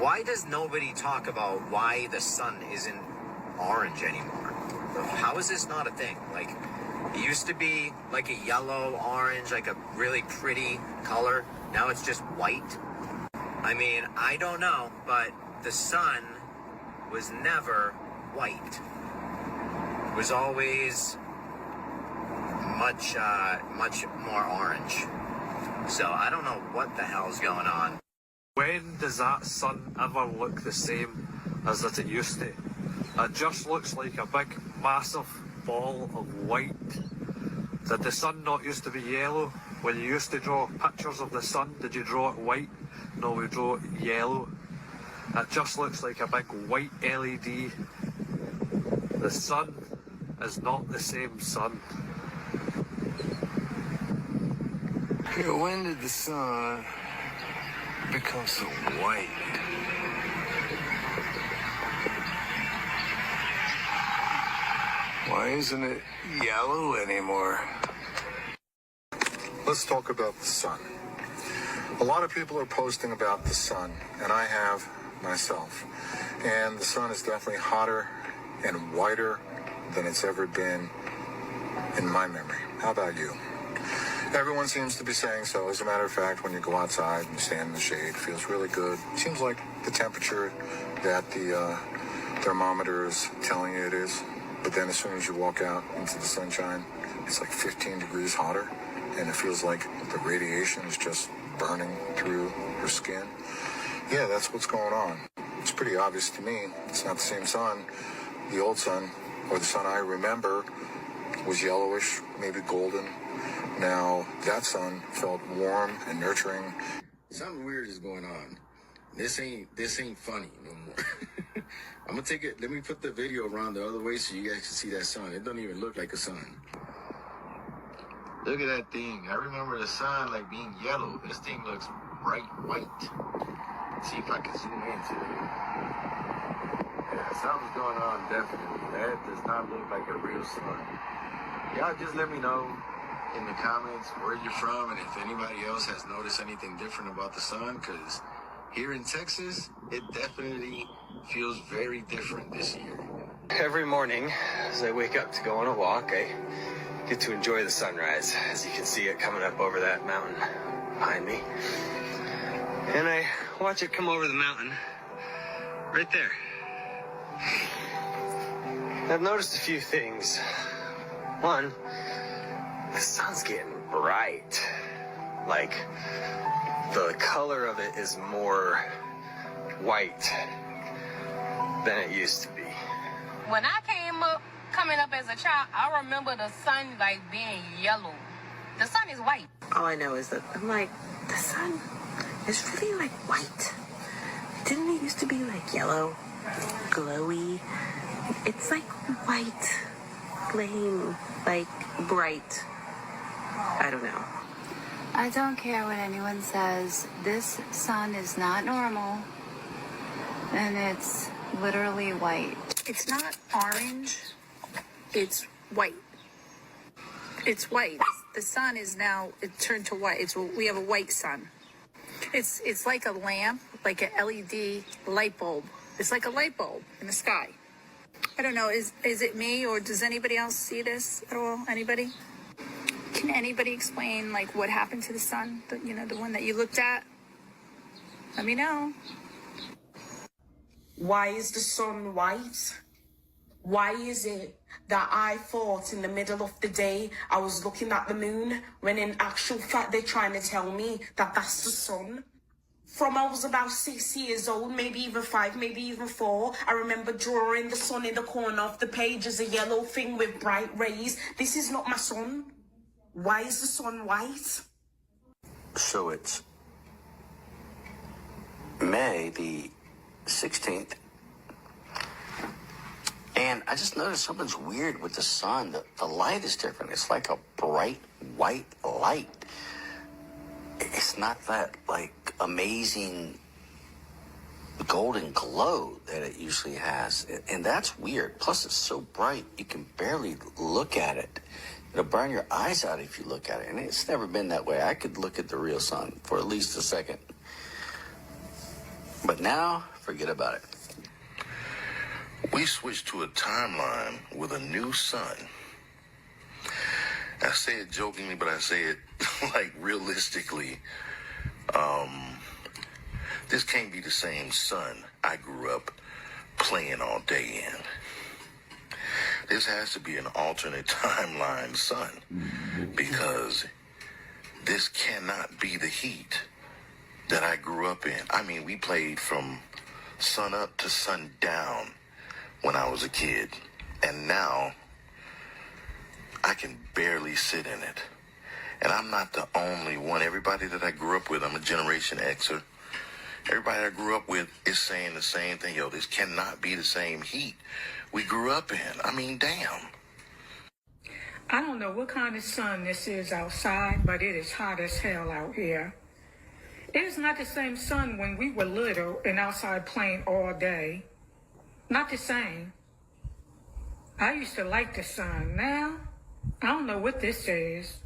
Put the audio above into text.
Why does nobody talk about why the sun isn't orange anymore? How is this not a thing? Like, it used to be like a yellow, orange, like a really pretty color. Now it's just white. I mean, I don't know, but the sun was never white. It was always much more orange. So I don't know what the hell's going on. When does that sun ever look the same as that it used to? It just looks like a big, massive ball of white. Did the sun not used to be yellow? When you used to draw pictures of the sun, did you draw it white? No, we draw it yellow. It just looks like a big white LED. The sun is not the same sun. When did the sun become so white? Why isn't it yellow anymore? Let's talk about the sun. A lot of people are posting about the sun, and I have myself. And the sun is definitely hotter and whiter than it's ever been in my memory. How about you? Everyone seems to be saying so. As a matter of fact, when you go outside and you stand in the shade, it feels really good. Seems like the temperature that the thermometer is telling you it is. But then as soon as you walk out into the sunshine, it's like 15 degrees hotter, and it feels like the radiation is just burning through your skin. Yeah, that's what's going on. It's pretty obvious to me. It's not the same sun. The old sun, or the sun I remember, was yellowish, maybe golden. Now, that sun felt warm and nurturing. Something weird is going on. This ain't funny no more. I'm gonna take it. Let me put the video around the other way so you guys can see that sun. It doesn't even look like a sun. Look at that thing. I remember the sun like being yellow. This thing looks bright white. Let's see if I can zoom into it. Yeah, something's going on definitely. That does not look like a real sun. Y'all just let me know in the comments where you're from and if anybody else has noticed anything different about the sun, because here in Texas, it definitely feels very different this year. Every morning, as I wake up to go on a walk, I get to enjoy the sunrise. As you can see it coming up over that mountain behind me. And I watch it come over the mountain right there. I've noticed a few things. One, the sun's getting bright. Like, the color of it is more white than it used to be. When I coming up as a child, I remember the sun like being yellow. The sun is white. All I know is that I'm like, the sun is really like white. Didn't it used to be like yellow, glowy? It's like white, flame, like bright. I don't know. I don't care what anyone says. This sun is not normal, and it's literally white. It's not orange. It's white. It's white. The sun is now, it turned to white. We have a white sun. It's like a lamp, like an LED light bulb. It's like a light bulb in the sky. I don't know. Is it me, or does anybody else see this at all? Anybody? Can anybody explain like what happened to the sun? The one that you looked at? Let me know. Why is the sun white? Why is it that I thought in the middle of the day I was looking at the moon, when in actual fact they're trying to tell me that that's the sun? From I was about 6 years old, maybe even 5, maybe even 4, I remember drawing the sun in the corner of the page as a yellow thing with bright rays. This is not my sun. Why is the sun white? So it's May the 16th. And I just noticed something's weird with the sun. The light is different. It's like a bright white light. It's not that, like, amazing golden glow that it usually has. And that's weird. Plus, it's so bright, you can barely look at it. It'll burn your eyes out if you look at it. And it's never been that way. I could look at the real sun for at least a second. But now, forget about it. We switched to a timeline with a new sun. I say it jokingly, but I say it like realistically. This can't be the same sun I grew up playing all day in. This has to be an alternate timeline sun, because this cannot be the heat that I grew up in. I mean, we played from sun up to sundown when I was a kid, and now I can barely sit in it. And I'm not the only one. Everybody that I grew up with, I'm a Generation Xer. Everybody I grew up with is saying the same thing. Yo, this cannot be the same heat we grew up in. I mean, damn. I don't know what kind of sun this is outside, but it is hot as hell out here. It is not the same sun when we were little and outside playing all day. Not the same. I used to like the sun. Now, I don't know what this is.